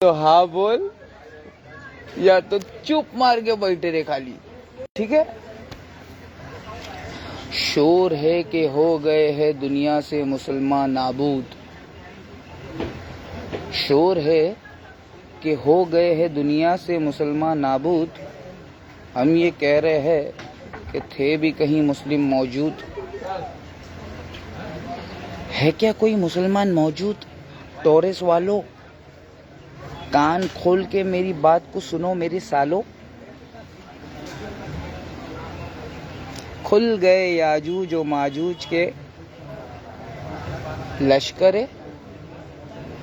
तो हाँ बोल, या तो चुप मार के बैठे रहे खाली। ठीक है। शोर है कि हो गए हैं दुनिया से मुसलमान नाबूद। शोर है कि हो गए हैं दुनिया से मुसलमान नाबूद। हम ये कह रहे हैं कि थे भी कहीं मुस्लिम मौजूद। है क्या कोई मुसलमान मौजूद? टोरेस वालों, कान खोल के मेरी बात को सुनो मेरे सालों। खुल गए याजूज और माजूज के लश्कर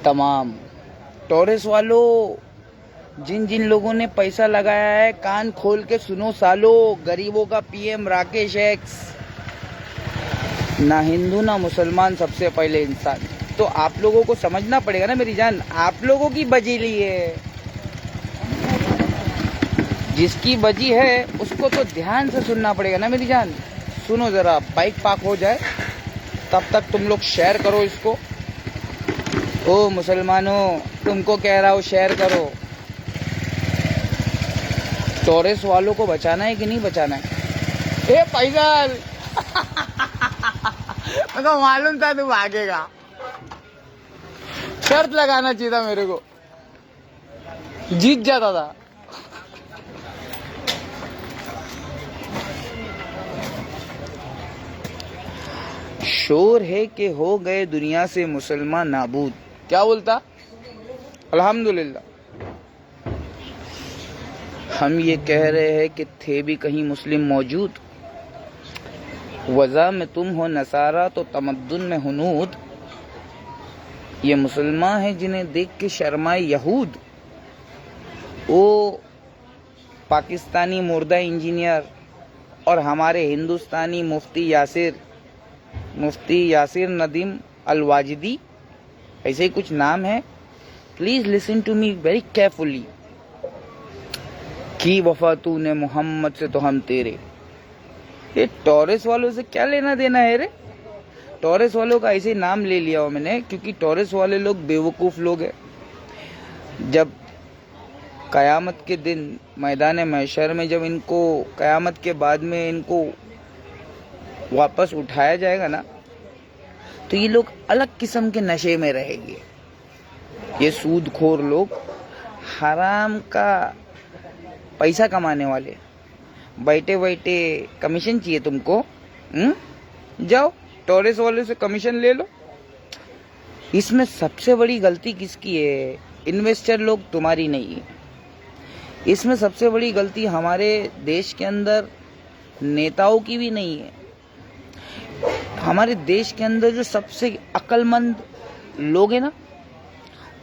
तमाम। टोरेस वालों, जिन जिन लोगों ने पैसा लगाया है, कान खोल के सुनो सालो। गरीबों का पीएम राकेश एक्स, ना हिंदू ना मुसलमान, सबसे पहले इंसान। तो आप लोगों को समझना पड़ेगा ना मेरी जान, आप लोगों की बजी ली है। जिसकी बजी है उसको तो ध्यान से सुनना पड़ेगा ना मेरी जान। सुनो जरा, बाइक पार्क हो जाए तब तक तुम लोग शेयर करो इसको। ओ मुसलमानों, तुमको कह रहा हूँ शेयर करो। टोरेस वालों को बचाना है कि नहीं बचाना है? ए पैदल मेरे को मालूम था तू भागेगा। शर्त लगाना चाहिए था मेरे को, जीत जाता था। शोर है कि हो गए दुनिया से मुसलमान नाबूद। क्या बोलता? अल्हम्दुलिल्लाह। हम ये कह रहे हैं कि थे भी कहीं मुस्लिम मौजूद। वज़ा में तुम हो नसारा तो तमद्दुन में हुनूद। ये मुसलमान है जिन्हें देख के शर्माए यहूद। वो पाकिस्तानी मुर्दा इंजीनियर और हमारे हिंदुस्तानी मुफ्ती यासिर नदीम अल वाजिदी, ऐसे ही कुछ नाम है। Please listen to me very carefully. की वफा तूने मोहम्मद से तो हम तेरे। ये टोरेस वालों से क्या लेना देना है रे? टोरेस वालों का ऐसे नाम ले लिया हो मैंने क्योंकि टोरेस वाले लोग बेवकूफ लोग हैं। जब कयामत के दिन मैदान महशर में, जब इनको कयामत के बाद में इनको वापस उठाया जाएगा ना, तो ये लोग अलग किस्म के नशे में रहेंगे। ये सूदखोर लोग, हराम का पैसा कमाने वाले। बैठे बैठे कमीशन चाहिए तुमको? जाओ टोरेस वाले से कमीशन ले लो। इसमें सबसे बड़ी गलती किसकी है? इन्वेस्टर लोग, तुम्हारी नहीं है। इसमें सबसे बड़ी गलती हमारे देश के अंदर नेताओं की भी नहीं है। हमारे देश के अंदर जो सबसे अक्लमंद लोग हैं ना,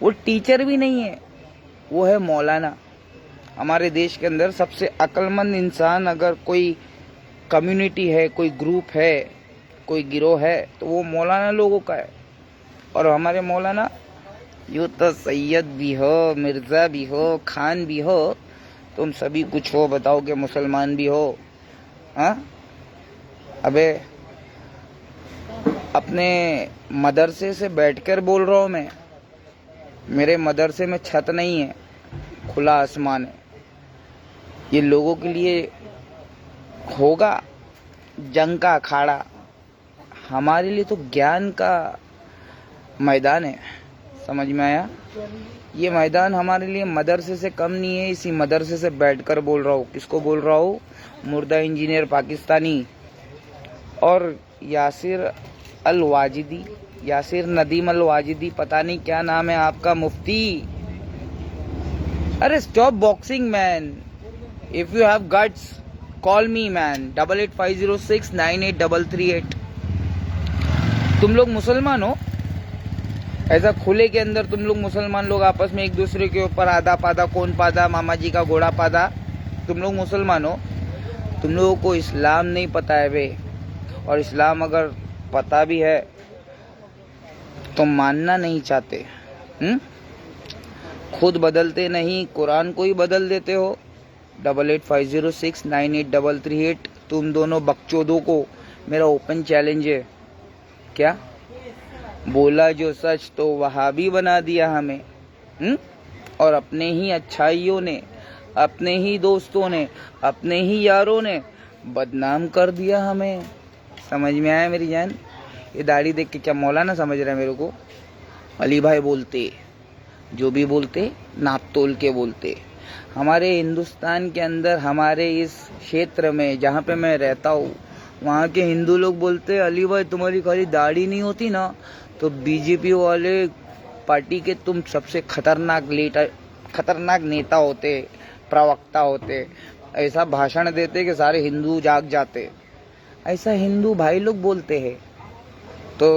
वो टीचर भी नहीं है, वो है मौलाना। हमारे देश के अंदर सबसे अक्लमंद इंसान अगर कोई कम्युनिटी है, कोई ग्रुप है, कोई गिरोह है, तो वो मौलाना लोगों का है। और हमारे मौलाना यूँ तो सैयद भी हो, मिर्ज़ा भी हो, खान भी हो, तुम सभी कुछ हो, बताओ कि मुसलमान भी हो। हाँ अबे, अपने मदरसे से बैठकर बोल रहा हूँ मैं। मेरे मदरसे में छत नहीं है, खुला आसमान है। ये लोगों के लिए होगा जंग का अखाड़ा, हमारे लिए तो ज्ञान का मैदान है। समझ में आया? ये मैदान हमारे लिए मदरसे से कम नहीं है। इसी मदरसे से बैठकर बोल रहा हूँ। किसको बोल रहा हूँ? मुर्दा इंजीनियर पाकिस्तानी और यासिर नदीम अल वाजिदी, पता नहीं क्या नाम है आपका, मुफ्ती। अरे stop boxing man. If you have guts call me man, 8850698338। तुम लोग मुसलमान हो, ऐसा खुले के अंदर तुम लोग मुसलमान लोग आपस में एक दूसरे के ऊपर आधा पादा, कौन पादा, मामा जी का घोड़ा पादा। तुम लोग मुसलमान हो, तुम लोगों को इस्लाम नहीं पता है बे। और इस्लाम अगर पता भी है तो मानना नहीं चाहते। खुद बदलते नहीं, कुरान को ही बदल देते हो। 8850698338। तुम दोनों बकचोदों को मेरा ओपन चैलेंज है। क्या बोला जो सच तो वहाबी बना दिया हमें। और अपने ही अच्छाइयों ने, अपने ही दोस्तों ने, अपने ही यारों ने बदनाम कर दिया हमें। समझ में आया मेरी जान? ये दाढ़ी देख के क्या मौलाना समझ रहा है मेरे को? अली भाई बोलते, जो भी बोलते नाप तोल के बोलते। हमारे हिंदुस्तान के अंदर, हमारे इस क्षेत्र में जहाँ पे मैं रहता हूँ, वहाँ के हिंदू लोग बोलते, अली भाई तुम्हारी खाली दाढ़ी नहीं होती ना तो बीजेपी वाले पार्टी के तुम सबसे खतरनाक नेता होते, प्रवक्ता होते। ऐसा भाषण देते कि सारे हिंदू जाग जाते। ऐसा हिंदू भाई लोग बोलते हैं। तो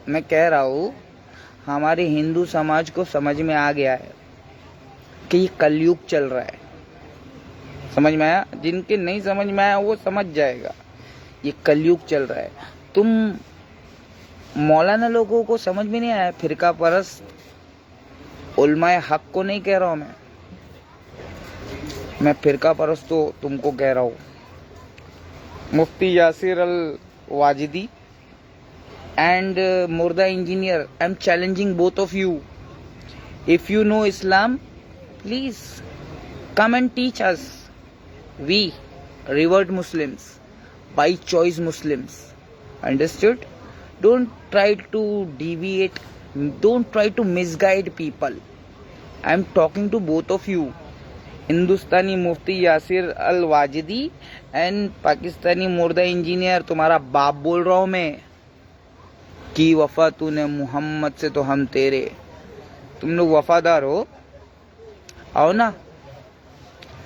मैं कह रहा हूँ, हमारे हिंदू समाज को समझ में आ गया है कि ये कलयुग चल रहा है। समझ में आया? जिनके नहीं समझ में आया वो समझ जाएगा, ये कलयुग चल रहा है। तुम मौलाना लोगों को समझ में नहीं आया, फिरका परस्त उलमाए हक को नहीं कह रहा हूं मैं फिरका परस्त तो तुमको कह रहा हूं। मुफ्ती Yasir Al वाजिदी and Murda engineer, I'm challenging both of you. If you know Islam, please come and teach us. We, revert Muslims, by choice Muslims. Understood? Don't try to deviate, don't try to misguide people. I'm talking to both of you. Hindustani Mufti Yasir Al Wajidi and Pakistani मुर्दा engineer, तुम्हारा बाप बोल रहा हूं मैं। की वफा तूने मोहम्मद से तो हम तेरे। तुम लोग वफादार हो, आओ ना,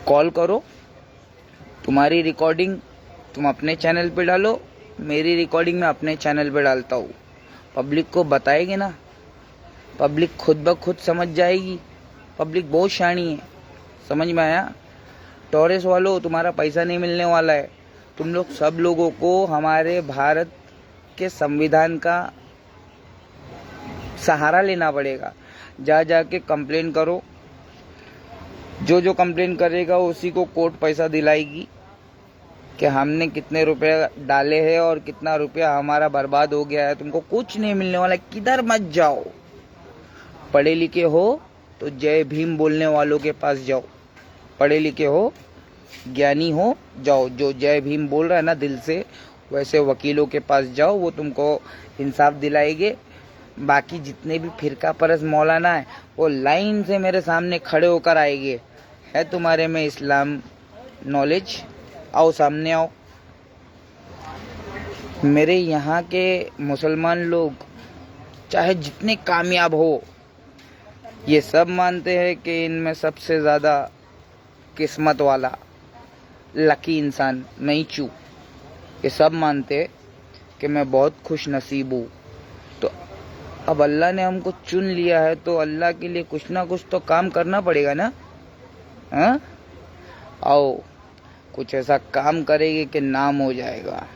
कॉल करो। तुम्हारी रिकॉर्डिंग तुम अपने चैनल पे डालो, मेरी रिकॉर्डिंग मैं अपने चैनल पे डालता हूँ। पब्लिक को बताएगी ना, पब्लिक खुद ब खुद समझ जाएगी। पब्लिक बहुत शानी है। समझ में आया? टॉरेस वालों, तुम्हारा पैसा नहीं मिलने वाला है। तुम लोग सब लोगों को हमारे भारत के संविधान का सहारा लेना पड़ेगा। जा जाके कंप्लेन करो। जो कंप्लेन करेगा उसी को कोर्ट पैसा दिलाएगी कि हमने कितने रुपए डाले हैं और कितना रुपया हमारा बर्बाद हो गया है। तुमको कुछ नहीं मिलने वाला, किधर मत जाओ। पढ़े लिखे हो तो जय भीम बोलने वालों के पास जाओ। पढ़े लिखे हो, ज्ञानी हो, जाओ। जो जय भीम बोल रहा है ना दिल से, वैसे वकीलों के पास जाओ, वो तुमको इंसाफ दिलाएंगे। बाकी जितने भी फिरका परस्त मौलाना है वो लाइन से मेरे सामने खड़े होकर आएंगे। है तुम्हारे में इस्लाम नॉलेज? आओ सामने आओ। मेरे यहाँ के मुसलमान लोग चाहे जितने कामयाब हो, ये सब मानते हैं कि इनमें सबसे ज़्यादा किस्मत वाला लकी इंसान मैं ही हूँ। ये सब मानते हैं कि मैं बहुत खुश नसीब हूँ। तो अब अल्लाह ने हमको चुन लिया है तो अल्लाह के लिए कुछ ना कुछ तो काम करना पड़ेगा ना। हाँ, आओ कुछ ऐसा काम करेंगे कि नाम हो जाएगा,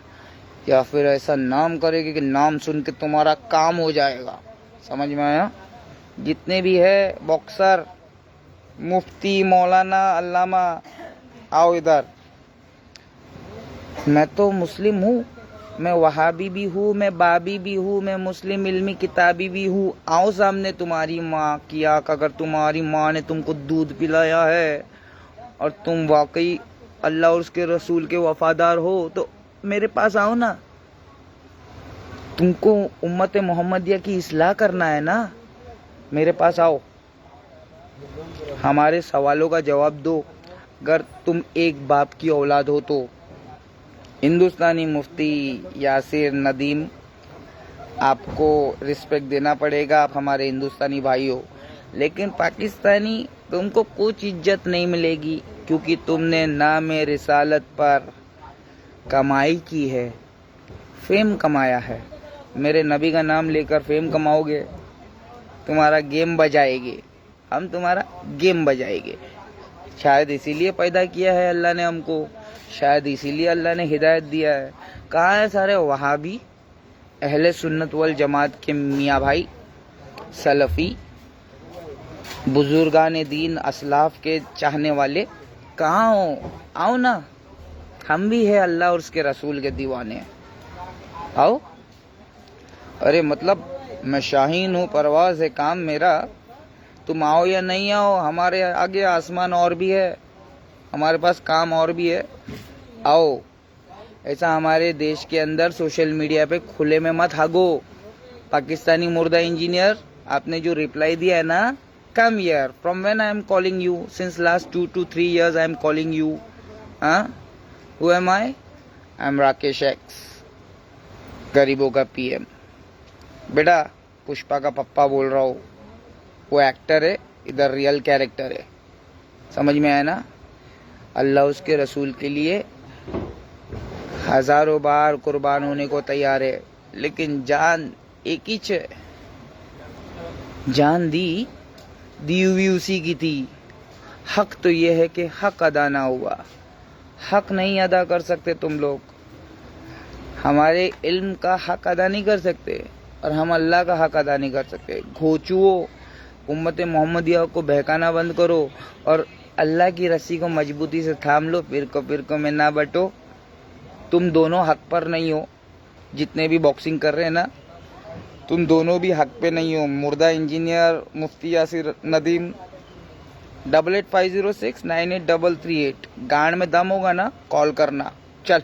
या फिर ऐसा नाम करेंगे कि नाम सुन के तुम्हारा काम हो जाएगा। समझ में आया? जितने भी है बॉक्सर, मुफ्ती, मौलाना, अल्लामा, आओ इधर। मैं तो मुस्लिम हूँ, मैं वहाबी भी हूँ, मैं बाबी भी हूँ, मैं मुस्लिम इल्मी किताबी भी हूँ। आओ सामने तुम्हारी माँ की आंख, अगर तुम्हारी माँ ने तुमको दूध पिलाया है और तुम वाकई अल्लाह और उसके रसूल के वफादार हो तो मेरे पास आओ ना। तुमको उम्मत मोहम्मदिया की इस्लाह करना है ना, मेरे पास आओ। हमारे सवालों का जवाब दो। अगर तुम एक बाप की औलाद हो तो हिंदुस्तानी मुफ्ती यासिर नदीम, आपको रिस्पेक्ट देना पड़ेगा। आप हमारे हिंदुस्तानी भाई हो। लेकिन पाकिस्तानी, तुमको कुछ इज्जत नहीं मिलेगी क्योंकि तुमने नाम रिसालत पर कमाई की है, फेम कमाया है। मेरे नबी का नाम लेकर फेम कमाओगे, तुम्हारा गेम बजाएंगे, हम तुम्हारा गेम बजाएंगे। शायद इसीलिए पैदा किया है अल्लाह ने हमको, शायद इसीलिए अल्लाह ने हिदायत दिया है। कहाँ है सारे वहाबी, अहले सुन्नत वल जमात के मियाँ भाई, सलफ़ी, बुजुर्गान दीन, असलाफ के चाहने वाले? कहाँ हो? आओ ना, हम भी है अल्लाह और उसके रसूल के दीवाने। आओ। अरे मतलब मैं शाहीन हूँ, परवाज़ है काम मेरा, तुम आओ या नहीं आओ, हमारे आगे आसमान और भी है, हमारे पास काम और भी है, आओ। ऐसा हमारे देश के अंदर सोशल मीडिया पे खुले में मत हागो। पाकिस्तानी मुर्दा इंजीनियर, आपने जो रिप्लाई दिया है ना, come here, from when I am calling you, since last 2 to 3 years I am calling you. Who am I am Rakesh x, गरीबों का पीएम। बेटा पुष्पा का पप्पा बोल रहा हूँ, वो एक्टर है, इधर रियल कैरेक्टर है, समझ में आया ना। अल्लाह उसके रसूल के लिए हजारों बार कुर्बान होने को तैयार है, लेकिन जान एक ही है। जान दी हुई उसी की थी। हक तो ये है कि हक अदा ना हुआ। हक नहीं अदा कर सकते तुम लोग, हमारे इल्म का हक अदा नहीं कर सकते, और हम अल्लाह का हक अदा नहीं कर सकते। घोचुओ, उम्मत मोहम्मदिया को बहकाना बंद करो और अल्लाह की रस्सी को मजबूती से थाम लो, फिरकों में ना बटो। तुम दोनों हक पर नहीं हो, जितने भी बॉक्सिंग कर रहे हैं ना, तुम दोनों भी हक पे नहीं हो। मुर्दा इंजीनियर, मुफ्ती यासिर नदीम, 8850698338, गांड में दम होगा ना, कॉल करना। चल।